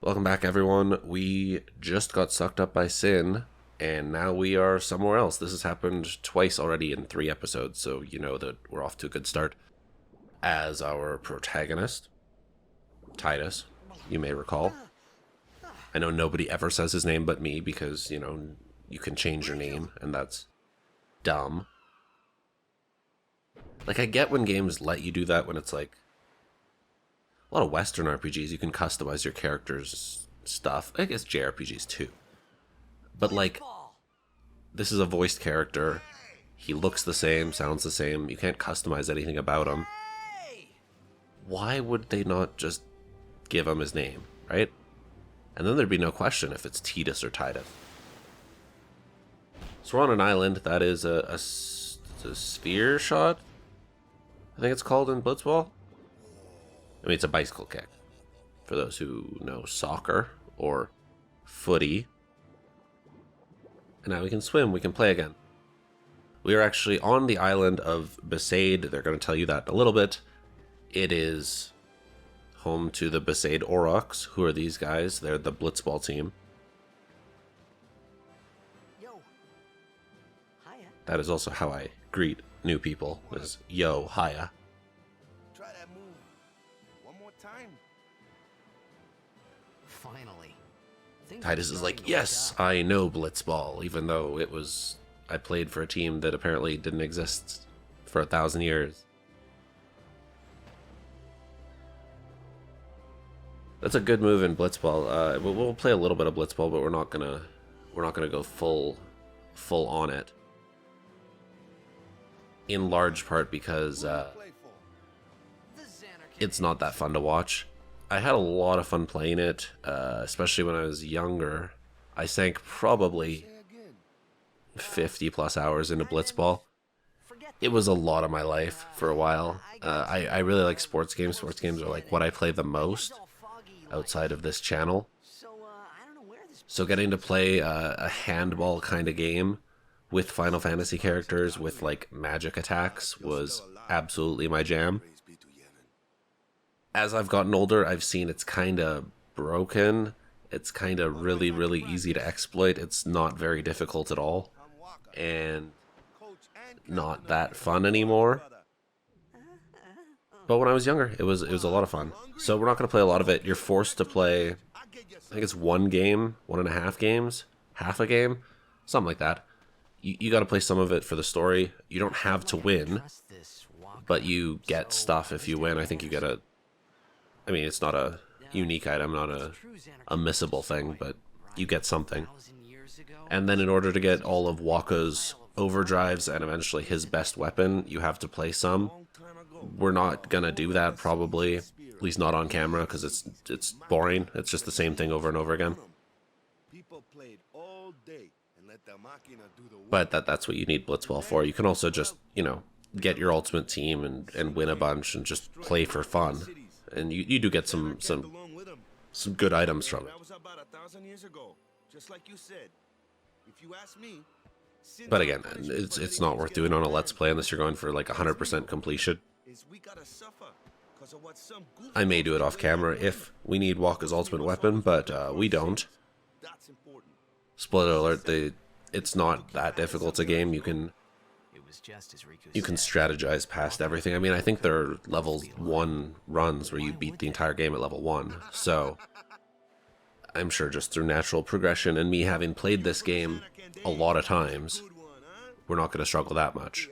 Welcome back, everyone. We just got sucked up by sin, and now we are somewhere else. This has happened twice already in 3 episodes, so you know that we're off to a good start. As our protagonist, Titus, you may recall. I know nobody ever says his name but me because, you know, you can change your name, and that's dumb. Like, I get when games let you do that when it's like, a lot of Western RPGs, you can customize your character's stuff. I guess JRPGs too. But like, this is a voiced character. He looks the same, sounds the same. You can't customize anything about him. Why would they not just give him his name, right? And then there'd be no question if it's Titus or Titus. So we're on an island that is a sphere shot, I think it's called in Blitzball. I mean, it's a bicycle kick, for those who know soccer or footy. And now we can swim, we can play again. We are actually on the island of Besaid. They're going to tell you that in a little bit. It is home to the Besaid Aurochs. Who are these guys? They're the Blitzball team. Yo. Hiya. That is also how I greet new people, is yo, hiya. Try that move. One more time. Finally. Titus is like, yes, I know Blitzball, even though I played for a team that apparently didn't exist for 1,000 years. That's a good move in Blitzball. We'll play a little bit of Blitzball, but we're not gonna go full on it. In large part because it's not that fun to watch. I had a lot of fun playing it, especially when I was younger. I sank probably 50 plus hours into Blitzball. It was a lot of my life for a while. I really like sports games. Sports games are like what I play the most outside of this channel. So getting to play a handball kind of game with Final Fantasy characters with like magic attacks was absolutely my jam. As I've gotten older, I've seen it's kind of broken. It's kind of really, really easy to exploit. It's not very difficult at all. And not that fun anymore. But when I was younger, it was a lot of fun. So we're not going to play a lot of it. You're forced to play, I think it's 1 game, 1.5 games, half a game, something like that. You got to play some of it for the story. You don't have to win, but you get stuff if you win. I think you get I mean, it's not a unique item, not a missable thing, but you get something. And then in order to get all of Wakka's overdrives and eventually his best weapon, you have to play some. We're not gonna do that probably, at least not on camera, because it's boring. It's just the same thing over and over again. But that's what you need Blitzball for. You can also just, you know, get your ultimate team and win a bunch and just play for fun. And you do get some good items from it. But again, it's not worth doing on a Let's Play unless you're going for like 100% completion. I may do it off camera if we need Wakka's ultimate weapon, but we don't. Spoiler alert, it's not that difficult a game. You can strategize past everything. I mean, I think there are level 1 runs where you beat the entire game at level 1. So I'm sure just through natural progression and me having played this game a lot of times, we're not going to struggle that much.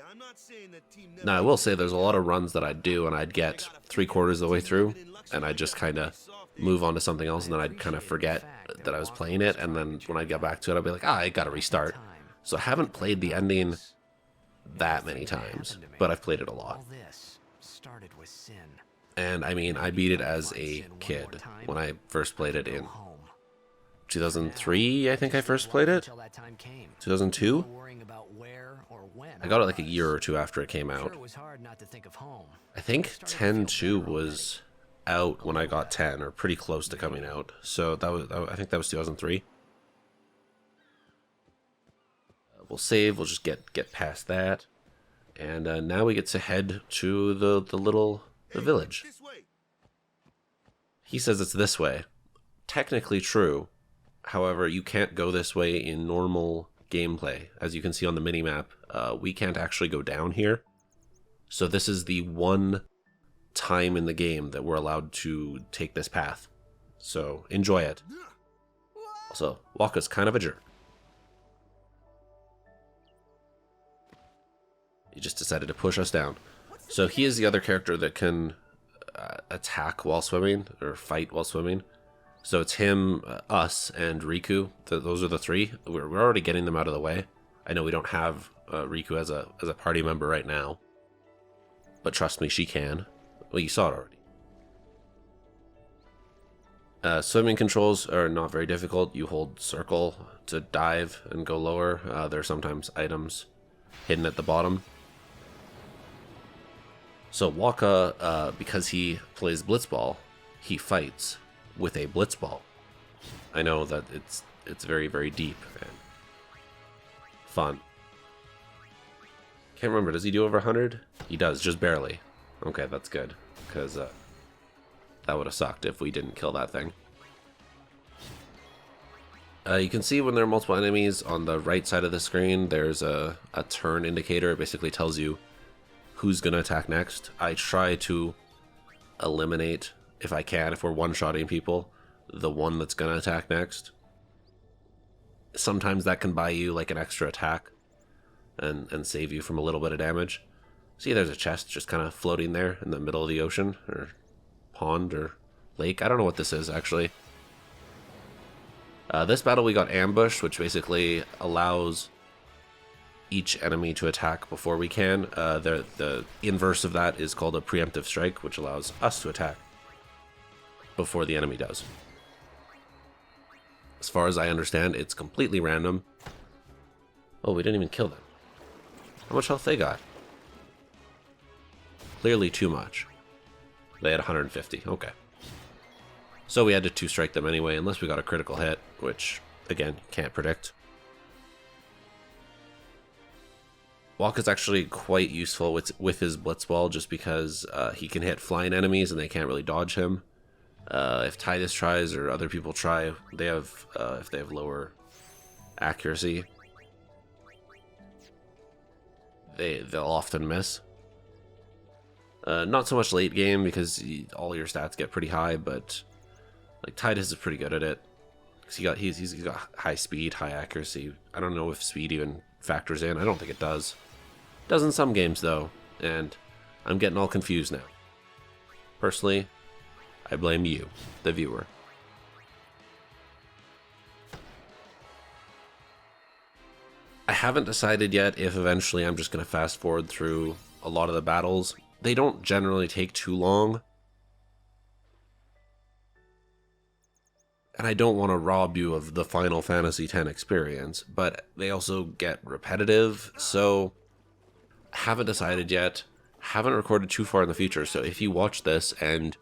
Now, I will say there's a lot of runs that I'd do and I'd get 3/4 of the way through and I'd just kind of move on to something else, and then I'd kind of forget that I was playing it, and then when I get back to it, I'd be like, I gotta restart. So I haven't played the ending that many times, but I've played it a lot. And I mean, I beat it as a kid when I first played it in 2003, I think I first played it. 2002? I got it like a year or two after it came out. I think 10.2 was out when I got 10, or pretty close to coming out. So I think that was 2003. We'll save, we'll just get past that. And now we get to head to the village. He says it's this way. technically true. However, you can't go this way in normal gameplay. As you can see on the minimap, we can't actually go down here. So this is the one time in the game that we're allowed to take this path. So enjoy it. Also, Waka's kind of a jerk. He just decided to push us down. So he is the other character that can attack while swimming, or fight while swimming. So it's him, us, and Riku. Those are the three. We're already getting them out of the way. I know we don't have Riku as a party member right now. But trust me, she can. Well, you saw it already. Swimming controls are not very difficult. You hold circle to dive and go lower. There are sometimes items hidden at the bottom. So Waka, because he plays Blitzball, he fights with a Blitzball. I know that it's very, very deep and fun. Can't remember, does he do over 100? He does, just barely. Okay, that's good, because that would have sucked if we didn't kill that thing. You can see when there are multiple enemies on the right side of the screen, there's a turn indicator. It basically tells you who's going to attack next. I try to eliminate, if I can, if we're one-shotting people, the one that's going to attack next. Sometimes that can buy you like an extra attack and save you from a little bit of damage. See, there's a chest just kind of floating there in the middle of the ocean, or pond, or lake. I don't know what this is, actually. This battle we got ambushed, which basically allows each enemy to attack before we can. The inverse of that is called a preemptive strike, which allows us to attack before the enemy does. As far as I understand, it's completely random. Oh, we didn't even kill them. How much health they got? Clearly too much. They had 150. Okay. So we had to two-strike them anyway, unless we got a critical hit, which, again, can't predict. Waka's actually quite useful with his Blitzball, just because he can hit flying enemies and they can't really dodge him. If Titus tries or other people try, they have if they have lower accuracy, they'll often miss. Not so much late game because all your stats get pretty high, but like Titus is pretty good at it. Cause he's got high speed, high accuracy. I don't know if speed even factors in. I don't think it does. It does in some games though, and I'm getting all confused now. Personally, I blame you, the viewer. I haven't decided yet if eventually I'm just going to fast forward through a lot of the battles. They don't generally take too long. And I don't want to rob you of the Final Fantasy X experience, but they also get repetitive, so haven't decided yet. Haven't recorded too far in the future, so if you watch this and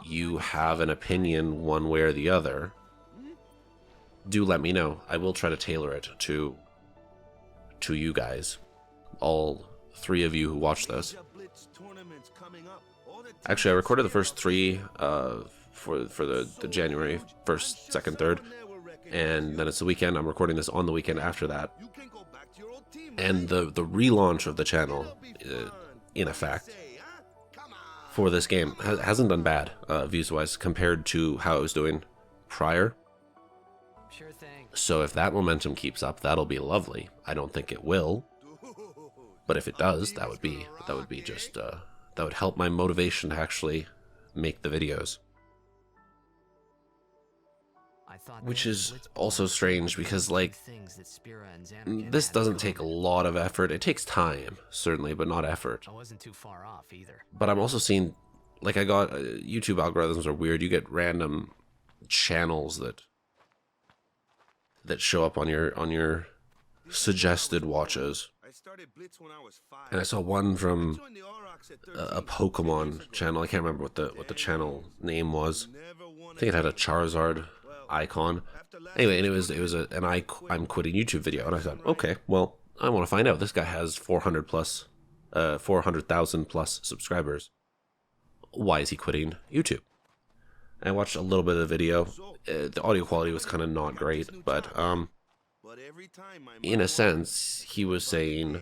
you have an opinion one way or the other, do let me know. I will try to tailor it to you guys, all three of you who watch this. Actually, I recorded the first three for the January 1st, 2nd, 3rd, and then it's the weekend. I'm recording this on the weekend after that. And the relaunch of the channel, in effect, for this game hasn't done bad views-wise compared to how it was doing prior. Sure thing. So if that momentum keeps up, that'll be lovely. I don't think it will, but if it does, that would be just that would help my motivation to actually make the videos. Which is also strange because, like, this doesn't take a lot of effort. It takes time, certainly, but not effort. I wasn't too far off either. But I'm also seeing, like, I got YouTube algorithms are weird. You get random channels that show up on your suggested watches. And I saw one from a Pokemon channel. I can't remember what the channel name was. I think it had a Charizard icon. Anyway, and it was an I'm quitting YouTube video, and I thought, okay, well, I want to find out. This guy has 400,000 plus subscribers. Why is he quitting YouTube? I watched a little bit of the video. The audio quality was kind of not great, but in a sense, he was saying,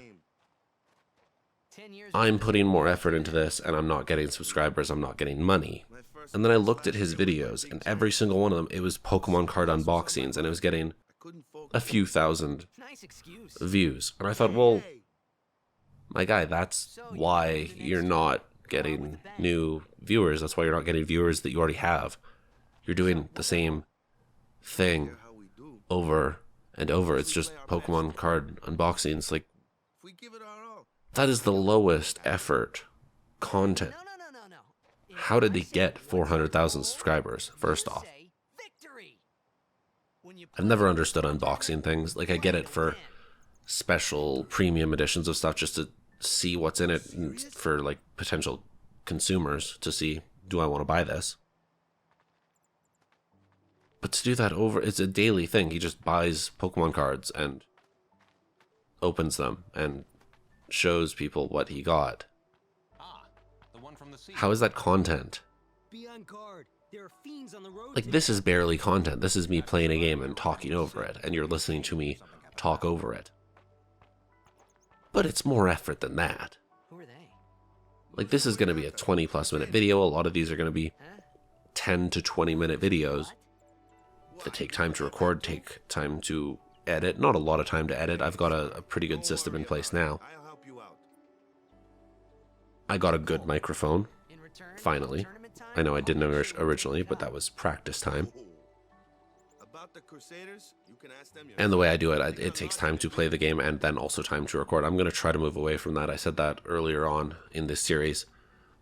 10 years I'm putting more effort into this, and I'm not getting subscribers, I'm not getting money. And then I looked at his videos, and every single one of them, it was Pokemon card unboxings, and it was getting a few thousand nice excuse. views. And I thought, well, my guy, that's why you're not getting new viewers. That's why you're not getting viewers that you already have. You're doing the same thing over and over. It's just Pokemon card unboxings. Like, that is the lowest effort content. No. How did they get 400,000 subscribers, first off? I've never understood unboxing things. Like, I get it for special premium editions of stuff just to see what's in it and for, like, potential consumers to see, do I want to buy this? But to do that over, it's a daily thing. He just buys Pokemon cards and opens them and shows people what he got. How is that content? Like, this is barely content. This is me playing a game and talking over it, and you're listening to me talk over it. But it's more effort than that. Who are they? Like, this is going to be a 20-plus minute video. A lot of these are going to be 10 to 20-minute videos that take time to record, take time to edit. Not a lot of time to edit. I've got a pretty good system in place now. I got a good microphone, finally. I know I didn't originally, but that was practice time. And the way I do it, it takes time to play the game and then also time to record. I'm going to try to move away from that. I said that earlier on in this series,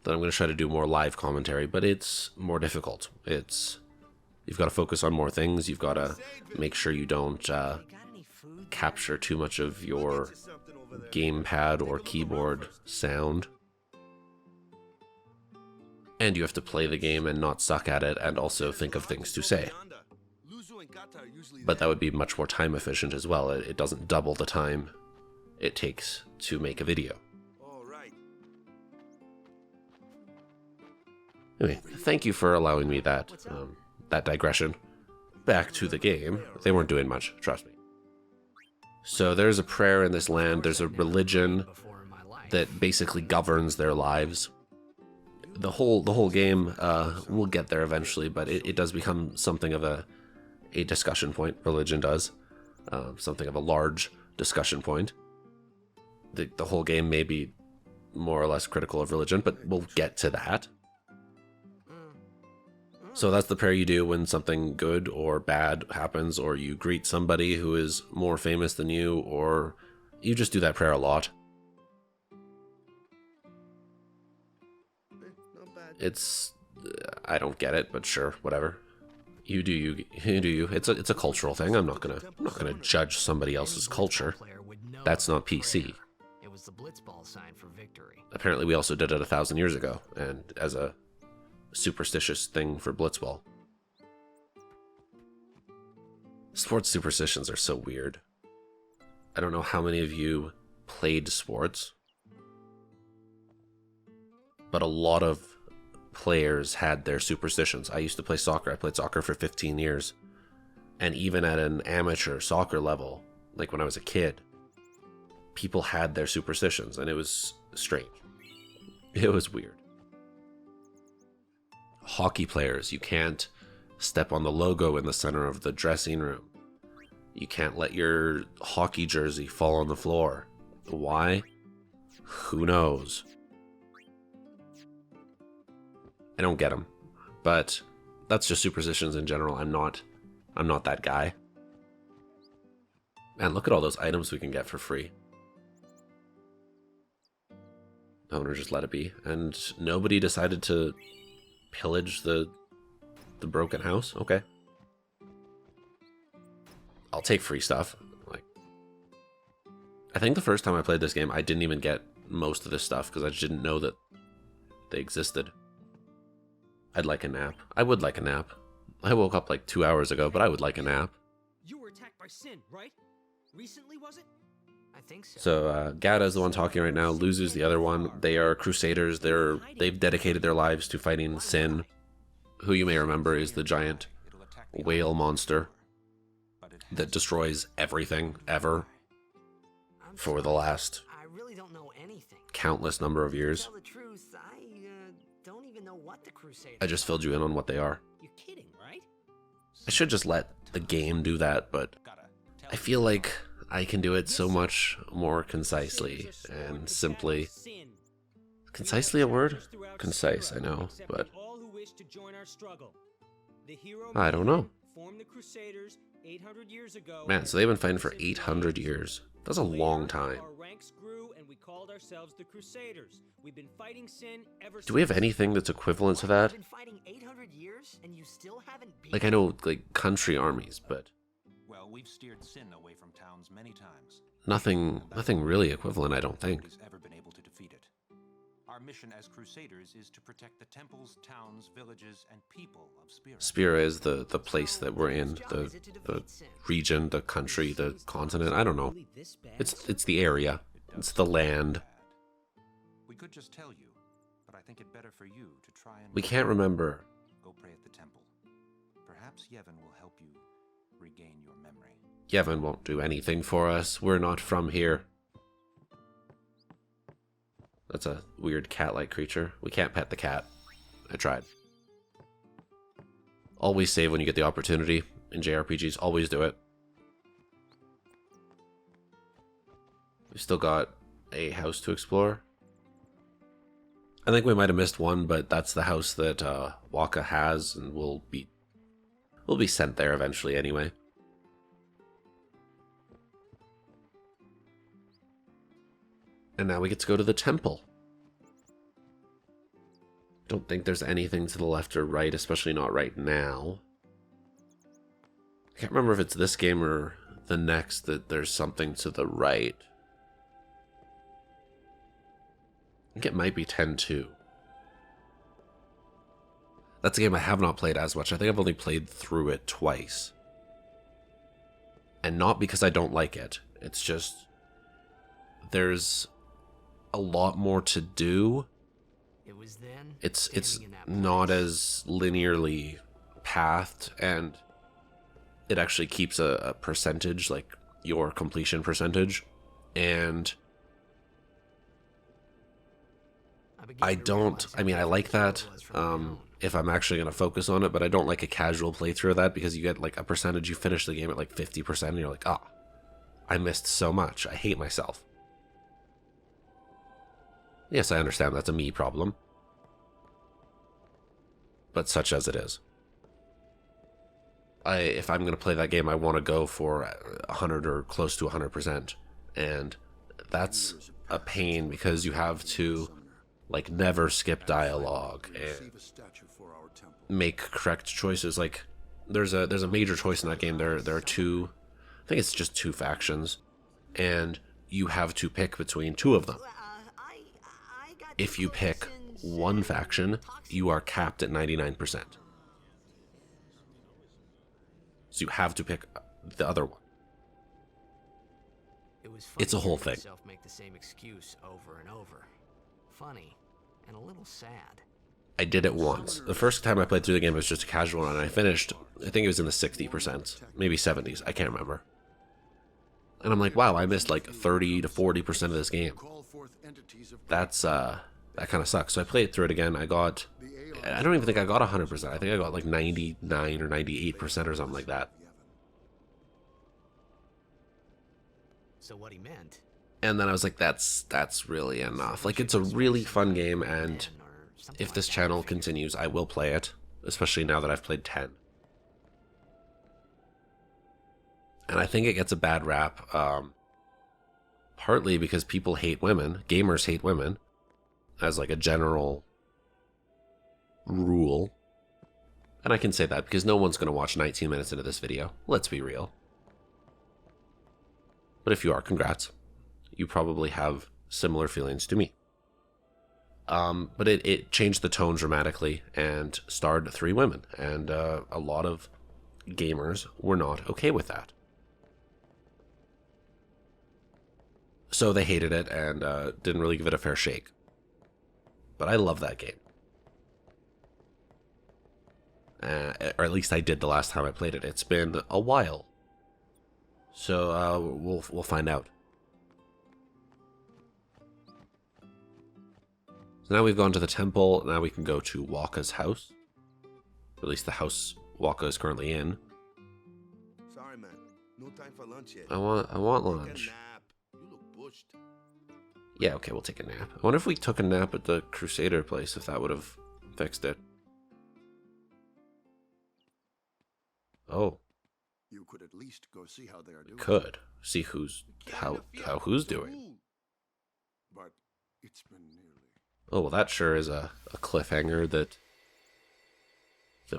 that I'm going to try to do more live commentary, but it's more difficult. You've got to focus on more things. You've got to make sure you don't capture too much of your gamepad or keyboard sound. And you have to play the game and not suck at it and also think of things to say. But that would be much more time efficient as well. It doesn't double the time it takes to make a video. Anyway, thank you for allowing me that digression. Back to the game. They weren't doing much, trust me. So there's a prayer in this land. There's a religion that basically governs their lives. The whole game, we'll get there eventually, but it does become something of a discussion point. Religion does. Something of a large discussion point. The whole game may be more or less critical of religion, but we'll get to that. So that's the prayer you do when something good or bad happens, or you greet somebody who is more famous than you, or you just do that prayer a lot. I don't get it, but sure, whatever. You do you. It's a cultural thing. I'm not gonna judge somebody else's culture. That's not PC. It was the blitzball sign for victory. Apparently, we also did it 1,000 years ago, and as a superstitious thing for blitzball. Sports superstitions are so weird. I don't know how many of you played sports, but a lot of players had their superstitions. I used to play soccer. I played soccer for 15 years. And even at an amateur soccer level, like when I was a kid, people had their superstitions, and it was strange. It was weird. Hockey players, you can't step on the logo in the center of the dressing room. You can't let your hockey jersey fall on the floor. Why? Who knows? I don't get them, but that's just superstitions in general. I'm not that guy. Man, look at all those items we can get for free. Owner just let it be, and nobody decided to pillage the broken house. Okay, I'll take free stuff. Like, I think the first time I played this game, I didn't even get most of this stuff because I just didn't know that they existed. I'd like a nap. I would like a nap. I woke up like 2 hours ago, but I would like a nap. You were attacked by Sin, right? Recently, was it? I think so. So Gata's the one talking right now. Luzu's the other one. They are crusaders. They've dedicated their lives to fighting Sin. who you may remember is the giant whale monster that destroys everything ever I'm for the sorry. last I really don't know anything. countless number of To years. tell the truth, I don't even know what the Crusaders I just filled you in on what they are. You're kidding, right? I should just let the game do that, but I feel like I can do it so much more concisely and simply. Concisely a word? Concise, I know, but I don't know. Man, so they've been fighting for 800 years. That's a long time. Our ranks grew and we called ourselves the Crusaders. We've been fighting sin ever Do we have since. anything that's equivalent to What? that? You've been fighting 800 years and you still haven't beaten Like, I know, like, country armies, but Well, we've steered sin away from towns many times. nothing really equivalent, I don't think. Nobody's ever been able to defeat it. Our mission as Crusaders is to protect the temples, towns, villages, and people of Spira. Spira is the place that we're in, the region, the country, the continent, I don't know. Really this bad? It's the area. It's the land. We could just tell you, but I think it better for you to try and We can't remember. go pray at the temple. Perhaps Yevon will help you regain your memory. Yevon won't do anything for us. We're not from here. That's a weird cat-like creature. We can't pet the cat. I tried. Always save when you get the opportunity. In JRPGs, always do it. We've still got a house to explore. I think we might have missed one, but that's the house that Waka has, and we'll be sent there eventually anyway. And now we get to go to the temple. Don't think there's anything to the left or right, especially not right now. I can't remember if it's this game or the next that there's something to the right. I think it might be 10-2. That's a game I have not played as much. I think I've only played through it twice. And not because I don't like it. It's just there's a lot more to do. It was then. It's standing in that not place. as linearly pathed, and it actually keeps a percentage, like your completion percentage. And I don't, I mean, I like that if I'm actually going to focus on it, but I don't like a casual playthrough of that, because you get like a percentage, you finish the game at like 50%, and you're like, ah, I missed so much. I hate myself. Yes, I understand that's a me problem. But such as it is. If I'm going to play that game, I want to go for 100 or close to 100%. And that's a pain, because you have to like never skip dialogue and make correct choices. Like there's a major choice in that game. There are two, I think it's just two factions, and you have to pick between two of them. If you pick one faction, you are capped at 99%. So you have to pick the other one. It's a whole thing. Make the same excuse over and over. Funny and a little sad. I did it once. The first time I played through the game, it was just a casual run, and I finished, I think it was in the 60%, maybe 70s, I can't remember. And I'm like, wow, I missed like 30 to 40% of this game. That's, that kind of sucks. So I played through it again. I don't even think I got 100%. I think I got like 99 or 98% or something like that. So what he meant. And then I was like, that's really enough. Like, it's a really fun game, and if this channel continues, I will play it, especially now that I've played 10. And I think it gets a bad rap, partly because people hate women, gamers hate women, as like a general rule. And I can say that because no one's going to watch 19 minutes into this video. Let's be real. But if you are, congrats. You probably have similar feelings to me. But it changed the tone dramatically and starred 3 women. And a lot of gamers were not okay with that. So they hated it and didn't really give it a fair shake. But I love that game. or at least I did the last time I played it. It's been a while. So we'll find out. So now we've gone to the temple. Now we can go to Waka's house. Or at least the house Waka is currently in. Sorry, man. No time for lunch yet. I want Take a lunch. nap. You look bushed. Yeah, okay, we'll take a nap. I wonder if we took a nap at the Crusader place, if that would have fixed it. Oh, You could at least go see how they are doing. could see how who's doing. But it's been nearly. Oh well, that sure is a cliffhanger that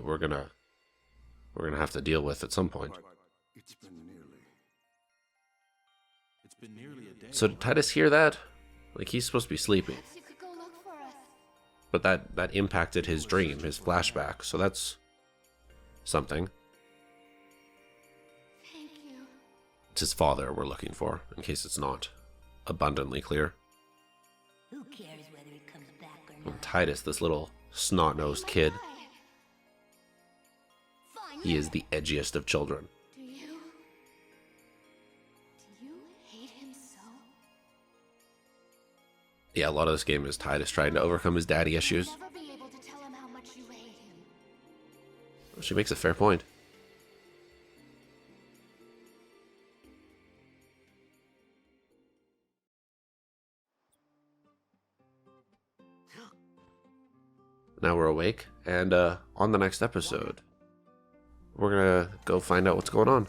we're gonna have to deal with at some point. But it's been nearly. It's been nearly a day. So did Titus hear that? Like he's supposed to be sleeping, Perhaps you could go look for us. but that impacted his dream, his flashback. So that's something. Thank you. It's his father we're looking for, in case it's not abundantly clear. Who cares whether it comes back or And not? Titus, this little snot-nosed kid, Fine. he is the edgiest of children. Do you hate him so? Yeah, a lot of this game is Titus trying to overcome his daddy issues. You'll never be able to tell him how much you hate him. She makes a fair point. Now we're awake, and on the next episode, we're gonna go find out what's going on.